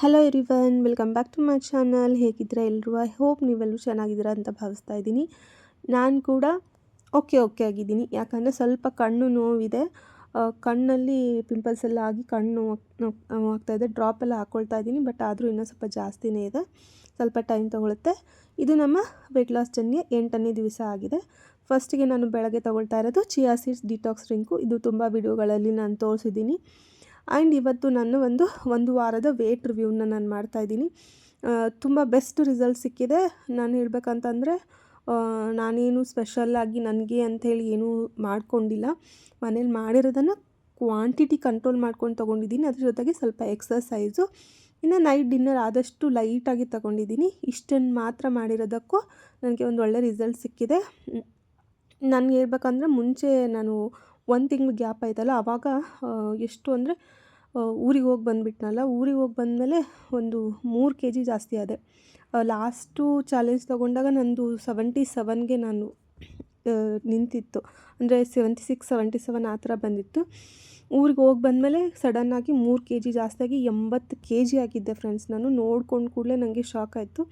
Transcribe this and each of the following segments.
Hello everyone, welcome back to my channel. ಹೇಗಿದ್ದೀರಾ ಎಲ್ಲರೂ? I hope ನೀವೆಲ್ಲರೂ ಚೆನ್ನಾಗಿದ್ದೀರಾ ಅಂತ ಭಾವಿಸ್ತಾ ಇದ್ದೀನಿ. ನಾನು ಕೂಡ ಓಕೆ ಆಗಿದ್ದೀನಿ. ಯಾಕಂದರೆ ಸ್ವಲ್ಪ ಕಣ್ಣು ನೋವಿದೆ, ಕಣ್ಣಲ್ಲಿ ಪಿಂಪಲ್ಸ್ ಎಲ್ಲ ಆಗಿ ಕಣ್ಣು ಆಗ್ತಾಯಿದೆ. ಡ್ರಾಪ್ ಎಲ್ಲ ಹಾಕ್ಕೊಳ್ತಾ ಇದ್ದೀನಿ, ಬಟ್ ಆದರೂ ಇನ್ನೂ ಸ್ವಲ್ಪ ಜಾಸ್ತಿನೇ ಇದೆ, ಸ್ವಲ್ಪ ಟೈಮ್ ತೊಗೊಳುತ್ತೆ. ಇದು ನಮ್ಮ ವೆಯ್ಟ್ ಲಾಸ್ ಜರ್ನಿಯ 8ನೇ ದಿವಸ ಆಗಿದೆ. ಫಸ್ಟಿಗೆ ನಾನು ಬೆಳಗ್ಗೆ ತೊಗೊಳ್ತಾ ಇರೋದು ಚಿಯಾ ಸೀಡ್ಸ್ ಡಿಟಾಕ್ಸ್ ಡ್ರಿಂಕು. ಇದು ತುಂಬ ವಿಡಿಯೋಗಳಲ್ಲಿ ನಾನು ತೋರಿಸಿದ್ದೀನಿ. ಆ್ಯಂಡ್ ಇವತ್ತು ನಾನು ಒಂದು ವಾರದ ವೇಟ್ ರಿವ್ಯೂನ ನಾನು ಮಾಡ್ತಾಯಿದ್ದೀನಿ. ತುಂಬ ಬೆಸ್ಟ್ ರಿಸಲ್ಟ್ ಸಿಕ್ಕಿದೆ. ನಾನು ಹೇಳಬೇಕಂತಂದರೆ ನಾನೇನು ಸ್ಪೆಷಲ್ಲಾಗಿ ನನಗೆ ಅಂಥೇಳಿ ಏನೂ ಮಾಡ್ಕೊಂಡಿಲ್ಲ. ಮನೇಲಿ ಮಾಡಿರೋದನ್ನು ಕ್ವಾಂಟಿಟಿ ಕಂಟ್ರೋಲ್ ಮಾಡ್ಕೊಂಡು ತೊಗೊಂಡಿದ್ದೀನಿ. ಅದ್ರ ಜೊತೆಗೆ ಸ್ವಲ್ಪ ಎಕ್ಸಸೈಸು, ಇನ್ನು ನೈಟ್ ಡಿನ್ನರ್ ಆದಷ್ಟು ಲೈಟಾಗಿ ತೊಗೊಂಡಿದ್ದೀನಿ. ಇಷ್ಟನ್ನು ಮಾತ್ರ ಮಾಡಿರೋದಕ್ಕೂ ನನಗೆ ಒಂದು ಒಳ್ಳೆ ರಿಸಲ್ಟ್ ಸಿಕ್ಕಿದೆ. ನನಗೆ ಹೇಳ್ಬೇಕಂದ್ರೆ ಮುಂಚೆ ನಾನು 1 ತಿಂಗಳು ಗ್ಯಾಪ್ ಆಯ್ತಲ್ಲ, ಆವಾಗ ಎಷ್ಟು ಅಂದರೆ ಊರಿಗೆ ಹೋಗಿ ಬಂದುಬಿಟ್ನಲ್ಲ. ಊರಿಗೆ ಹೋಗಿ ಬಂದಮೇಲೆ ಒಂದು 3 kg ಜಾಸ್ತಿ ಆದೆ. ಲಾಸ್ಟು ಚಾಲೆಂಜ್ ತೊಗೊಂಡಾಗ ನಂದು 77ಗೆ ನಾನು ನಿಂತಿತ್ತು, ಅಂದರೆ 76, 77 ಆ ಥರ ಬಂದಿತ್ತು. ಊರಿಗೆ ಹೋಗಿ ಬಂದಮೇಲೆ ಸಡನ್ನಾಗಿ 3 kg ಜಾಸ್ತಿಯಾಗಿ 80 kg ಆಗಿದ್ದೆ ಫ್ರೆಂಡ್ಸ್. ನಾನು ನೋಡ್ಕೊಂಡು ಕೂಡಲೇ ನನಗೆ ಶಾಕ್ ಆಯಿತು.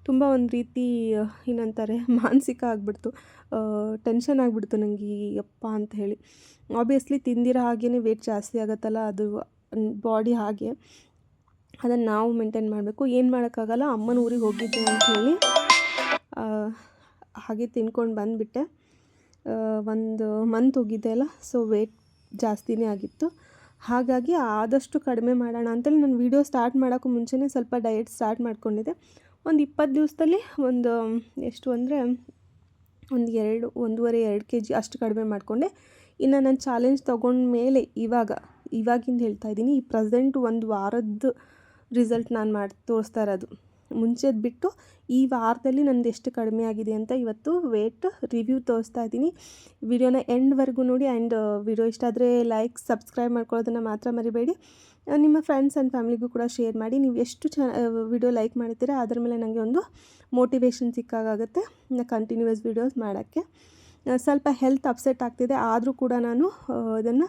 ತುಂಬ ಒಂದು ರೀತಿ ಏನಂತಾರೆ, ಮಾನಸಿಕ ಆಗಿಬಿಡ್ತು, ಟೆನ್ಷನ್ ಆಗಿಬಿಡ್ತು ನನಗೆ, ಯಪ್ಪ ಅಂತ ಹೇಳಿ. ಆಬ್ವಿಯಸ್ಲಿ ತಿಂದಿರೋ ಹಾಗೇ ವೇಟ್ ಜಾಸ್ತಿ ಆಗುತ್ತಲ್ಲ, ಅದು ಬಾಡಿ ಹಾಗೆ, ಅದನ್ನು ನಾವು ಮೇಂಟೈನ್ ಮಾಡಬೇಕು. ಏನು ಮಾಡೋಕ್ಕಾಗಲ್ಲ. ಅಮ್ಮನ ಊರಿಗೆ ಹೋಗಿದ್ದೆ ಅಂಥೇಳಿ ಹಾಗೆ ತಿನ್ಕೊಂಡು ಬಂದುಬಿಟ್ಟೆ. 1 ಮಂತ್ ಹೋಗಿದ್ದೆ ಅಲ್ಲ, ಸೊ ವೇಟ್ ಜಾಸ್ತಿನೇ ಆಗಿತ್ತು. ಹಾಗಾಗಿ ಆದಷ್ಟು ಕಡಿಮೆ ಮಾಡೋಣ ಅಂತೇಳಿ ನಾನು ವೀಡಿಯೋ ಸ್ಟಾರ್ಟ್ ಮಾಡೋಕ್ಕೂ ಮುಂಚೆನೇ ಸ್ವಲ್ಪ ಡಯಟ್ ಸ್ಟಾರ್ಟ್ ಮಾಡ್ಕೊಂಡಿದ್ದೆ. ಒಂದು 20 ದಿವಸದಲ್ಲಿ ಎಷ್ಟು ಅಂದರೆ 1.5-2 kg ಅಷ್ಟು ಕಡಿಮೆ ಮಾಡಿಕೊಂಡೆ. ಇನ್ನು ನಾನು ಚಾಲೆಂಜ್ ತೊಗೊಂಡ್ಮೇಲೆ ಇವಾಗಿಂದ ಹೇಳ್ತಾ ಇದ್ದೀನಿ, ಈ ಪ್ರೆಸೆಂಟ್ 1 ವಾರದ್ದು ರಿಸಲ್ಟ್ ನಾನು ತೋರಿಸ್ತಾ ಇರೋದು. ಮುಂಚೆದು ಬಿಟ್ಟು ಈ ವಾರದಲ್ಲಿ ನಂದು ಎಷ್ಟು ಕಡಿಮೆ ಆಗಿದೆ ಅಂತ ಇವತ್ತು ವೇಟ್ ರಿವ್ಯೂ ತೋರಿಸ್ತಾ ಇದ್ದೀನಿ. ವಿಡಿಯೋನ ಎಂಡ್ವರೆಗೂ ನೋಡಿ. ಆ್ಯಂಡ್ ವಿಡಿಯೋ ಇಷ್ಟ ಆದರೆ ಲೈಕ್, ಸಬ್ಸ್ಕ್ರೈಬ್ ಮಾಡ್ಕೊಳ್ಳೋದನ್ನು ಮಾತ್ರ ಮರಿಬೇಡಿ. ನಿಮ್ಮ ಫ್ರೆಂಡ್ಸ್ ಆ್ಯಂಡ್ ಫ್ಯಾಮಿಲಿಗೂ ಕೂಡ ಶೇರ್ ಮಾಡಿ. ನೀವು ಎಷ್ಟು ವಿಡಿಯೋ ಲೈಕ್ ಮಾಡ್ತೀರಾ ಅದ್ರ ಮೇಲೆ ನನಗೆ ಒಂದು ಮೋಟಿವೇಶನ್ ಸಿಕ್ಕಾಗುತ್ತೆ ಕಂಟಿನ್ಯೂಯಸ್ ವೀಡಿಯೋಸ್ ಮಾಡೋಕ್ಕೆ. ಸ್ವಲ್ಪ ಹೆಲ್ತ್ ಅಪ್ಸೆಟ್ ಆಗ್ತಿದೆ, ಆದರೂ ಕೂಡ ನಾನು ಇದನ್ನು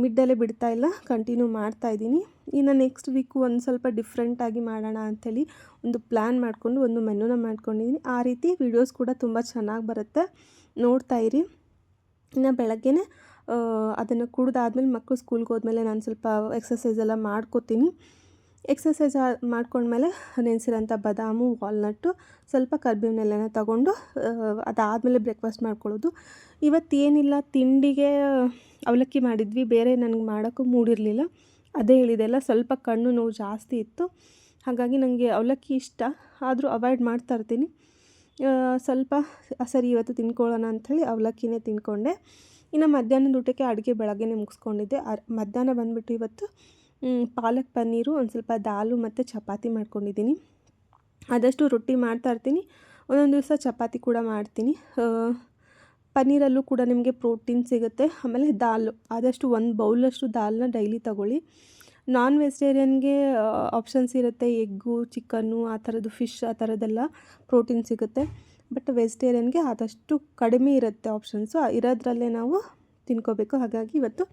ಮಿಡ್ಡಲ್ಲೇ ಬಿಡ್ತಾ ಇಲ್ಲ, ಕಂಟಿನ್ಯೂ ಮಾಡ್ತಾಯಿದ್ದೀನಿ. ಇನ್ನು ನೆಕ್ಸ್ಟ್ ವೀಕು ಒಂದು ಸ್ವಲ್ಪ ಡಿಫ್ರೆಂಟಾಗಿ ಮಾಡೋಣ ಅಂಥೇಳಿ ಒಂದು ಪ್ಲ್ಯಾನ್ ಮಾಡಿಕೊಂಡು ಒಂದು ಮೆನುನ ಮಾಡ್ಕೊಂಡಿದ್ದೀನಿ. ಆ ರೀತಿ ವೀಡಿಯೋಸ್ ಕೂಡ ತುಂಬ ಚೆನ್ನಾಗಿ ಬರುತ್ತೆ, ನೋಡ್ತಾ ಇರಿ. ಇನ್ನು ಬೆಳಗ್ಗೆನೇ ಅದನ್ನು ಕುಡಿದಾದ್ಮೇಲೆ ಮಕ್ಕಳು ಸ್ಕೂಲ್ಗೆ ಹೋದ್ಮೇಲೆ ನಾನು ಸ್ವಲ್ಪ ಎಕ್ಸಸೈಸ್ ಎಲ್ಲ ಮಾಡ್ಕೋತೀನಿ. ಎಕ್ಸಸೈಸ್ ಮಾಡ್ಕೊಂಡ್ಮೇಲೆ ನೆನೆಸಿರೋಂಥ ಬಾದಾಮು, ವಾಲ್ನಟ್ಟು, ಸ್ವಲ್ಪ ಕರ್ಬೇವಿನೆಲೆನ ತಗೊಂಡು ಅದಾದಮೇಲೆ ಬ್ರೇಕ್ಫಾಸ್ಟ್ ಮಾಡ್ಕೊಳ್ಳೋದು. ಇವತ್ತೇನಿಲ್ಲ, ತಿಂಡಿಗೆ ಅವಲಕ್ಕಿ ಮಾಡಿದ್ವಿ, ಬೇರೆ ನನಗೆ ಮಾಡೋಕ್ಕೂ ಮೂಡಿರಲಿಲ್ಲ. ಅದೇ ಹೇಳಿದೆಲ್ಲ, ಸ್ವಲ್ಪ ಕಣ್ಣು ನೋವು ಜಾಸ್ತಿ ಇತ್ತು. ಹಾಗಾಗಿ ನನಗೆ ಅವಲಕ್ಕಿ ಇಷ್ಟ, ಆದರೂ ಅವಾಯ್ಡ್ ಮಾಡ್ತಾ ಇರ್ತೀನಿ. ಸ್ವಲ್ಪ ಸರಿ ಇವತ್ತು ತಿನ್ಕೊಳ್ಳೋಣ ಅಂಥೇಳಿ ಅವಲಕ್ಕಿನೇ ತಿನ್ಕೊಂಡೆ. ಇನ್ನು ಮಧ್ಯಾಹ್ನದ ಊಟಕ್ಕೆ ಅಡುಗೆ ಬೆಳಗ್ಗೆನೇ ಮುಗಿಸ್ಕೊಂಡಿದ್ದೆ. ಮಧ್ಯಾಹ್ನ ಬಂದುಬಿಟ್ಟು ಇವತ್ತು ಪಾಲಕ್ ಪನ್ನೀರು, ಒಂದು ಸ್ವಲ್ಪ ದಾಲು ಮತ್ತು ಚಪಾತಿ ಮಾಡ್ಕೊಂಡಿದ್ದೀನಿ. ಆದಷ್ಟು ರೊಟ್ಟಿ ಮಾಡ್ತಾಯಿರ್ತೀನಿ, ಒಂದೊಂದು ದಿವಸ ಚಪಾತಿ ಕೂಡ ಮಾಡ್ತೀನಿ. ಪನ್ನೀರಲ್ಲೂ ಕೂಡ ನಿಮಗೆ ಪ್ರೋಟೀನ್ ಸಿಗುತ್ತೆ. ಆಮೇಲೆ ದಾಲು, ಆದಷ್ಟು 1 ಬೌಲಷ್ಟು ದಾಲನ್ನ ಡೈಲಿ ತಗೊಳ್ಳಿ. ನಾನ್ ವೆಜಿಟೇರಿಯನ್ಗೆ ಆಪ್ಷನ್ಸ್ ಇರುತ್ತೆ, ಎಗ್ಗು, ಚಿಕನ್ನು, ಆ ಥರದ್ದು, ಫಿಶ್, ಆ ಥರದ್ದೆಲ್ಲ ಪ್ರೋಟೀನ್ ಸಿಗುತ್ತೆ. ಬಟ್ ವೆಜಿಟೇರಿಯನ್ಗೆ ಆದಷ್ಟು ಕಡಿಮೆ ಇರುತ್ತೆ ಆಪ್ಷನ್ಸು, ಇರೋದ್ರಲ್ಲೇ ನಾವು ತಿನ್ಕೋಬೇಕು. ಹಾಗಾಗಿ ಇವತ್ತು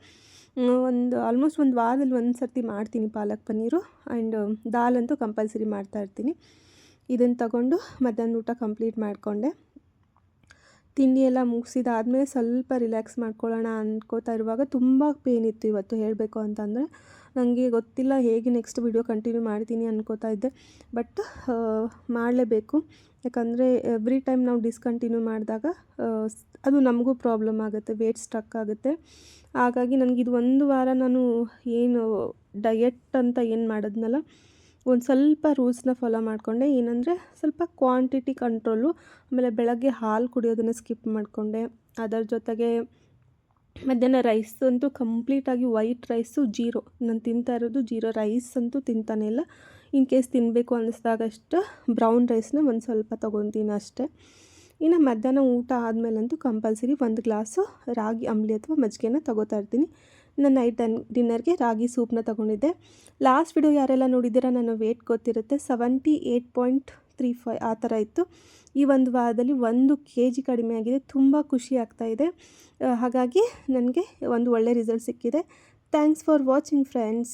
ಆಲ್ಮೋಸ್ಟ್ 1 ವಾರದಲ್ಲಿ 1 ಸರ್ತಿ ಮಾಡ್ತೀನಿ ಪಾಲಕ್ ಪನ್ನೀರು. ಆ್ಯಂಡ್ ದಾಲಂತೂ ಕಂಪಲ್ಸರಿ ಮಾಡ್ತಾಯಿರ್ತೀನಿ. ಇದನ್ನು ತಗೊಂಡು ಮಧ್ಯಾಹ್ನ ಊಟ ಕಂಪ್ಲೀಟ್ ಮಾಡಿಕೊಂಡೆ. ತಿಂಡಿ ಎಲ್ಲ ಮುಗಿಸಿದಾದ್ಮೇಲೆ ಸ್ವಲ್ಪ ರಿಲ್ಯಾಕ್ಸ್ ಮಾಡ್ಕೊಳ್ಳೋಣ ಅಂದ್ಕೋತಾ ಇರುವಾಗ ತುಂಬ ಪೇನ್ ಇತ್ತು ಇವತ್ತು. ಹೇಳಬೇಕು ಅಂತಂದರೆ ನನಗೆ ಗೊತ್ತಿಲ್ಲ ಹೇಗೆ ನೆಕ್ಸ್ಟ್ ವಿಡಿಯೋ ಕಂಟಿನ್ಯೂ ಮಾಡ್ತೀನಿ ಅಂದ್ಕೋತಾ ಇದ್ದೆ, ಬಟ್ ಮಾಡಲೇಬೇಕು. ಯಾಕಂದರೆ ಎವ್ರಿ ಟೈಮ್ ನಾವು ಡಿಸ್ಕಂಟಿನ್ಯೂ ಮಾಡಿದಾಗ ಅದು ನಮಗೂ ಪ್ರಾಬ್ಲಮ್ ಆಗುತ್ತೆ, ವೇಟ್ ಸ್ಟ್ರಕ್ ಆಗುತ್ತೆ. ಹಾಗಾಗಿ ನನಗಿದು 1 ವಾರ ನಾನು ಏನು ಡಯಟ್ ಅಂತ ಏನು ಮಾಡಿದ್ನಲ್ಲ, ಒಂದು ಸ್ವಲ್ಪ ರೂಲ್ಸ್ನ ಫಾಲೋ ಮಾಡಿಕೊಂಡೆ. ಏನಂದರೆ ಸ್ವಲ್ಪ ಕ್ವಾಂಟಿಟಿ ಕಂಟ್ರೋಲು, ಆಮೇಲೆ ಬೆಳಗ್ಗೆ ಹಾಲು ಕುಡಿಯೋದನ್ನು ಸ್ಕಿಪ್ ಮಾಡಿಕೊಂಡೆ. ಅದರ ಜೊತೆಗೆ ಮಧ್ಯಾಹ್ನ ರೈಸ್ ಅಂತೂ ಕಂಪ್ಲೀಟಾಗಿ ವೈಟ್ ರೈಸು ಜೀರೋ, ನಾನು ತಿಂತಾ ಇರೋದು ಜೀರೋ ರೈಸ್ ಅಂತೂ ತಿಂತಾನೆ ಇಲ್ಲ. ಇನ್ ಕೇಸ್ ತಿನ್ನಬೇಕು ಅನ್ನಿಸ್ದಾಗಷ್ಟು ಬ್ರೌನ್ ರೈಸ್ನ ಒಂದು ಸ್ವಲ್ಪ ತೊಗೊತೀನಿ ಅಷ್ಟೇ. ಇನ್ನು ಮಧ್ಯಾಹ್ನ ಊಟ ಆದಮೇಲಂತೂ ಕಂಪಲ್ಸರಿ 1 ಗ್ಲಾಸು ರಾಗಿ ಅಂಬಲಿ ಅಥವಾ ಮಜ್ಜಿಗೆನ ತೊಗೋತಾ ಇರ್ತೀನಿ. ಇನ್ನು ನೈಟ್ ಡಿನ್ನರ್ಗೆ ರಾಗಿ ಸೂಪ್ನ ತೊಗೊಂಡಿದ್ದೆ. ಲಾಸ್ಟ್ ವಿಡಿಯೋ ಯಾರೆಲ್ಲ ನೋಡಿದ್ದೀರಾ ನನ್ನ ವೇಟ್ ಗೊತ್ತಿರುತ್ತೆ, 78.35 ಆ ಥರ ಇತ್ತು. ಈ 1 ವಾರದಲ್ಲಿ 1 kg ಕಡಿಮೆ ಆಗಿದೆ. ತುಂಬ ಖುಷಿ ಆಗ್ತಾಯಿದೆ. ಹಾಗಾಗಿ ನನಗೆ ಒಂದು ಒಳ್ಳೆ ರಿಸಲ್ಟ್ ಸಿಕ್ಕಿದೆ. Thanks for watching friends.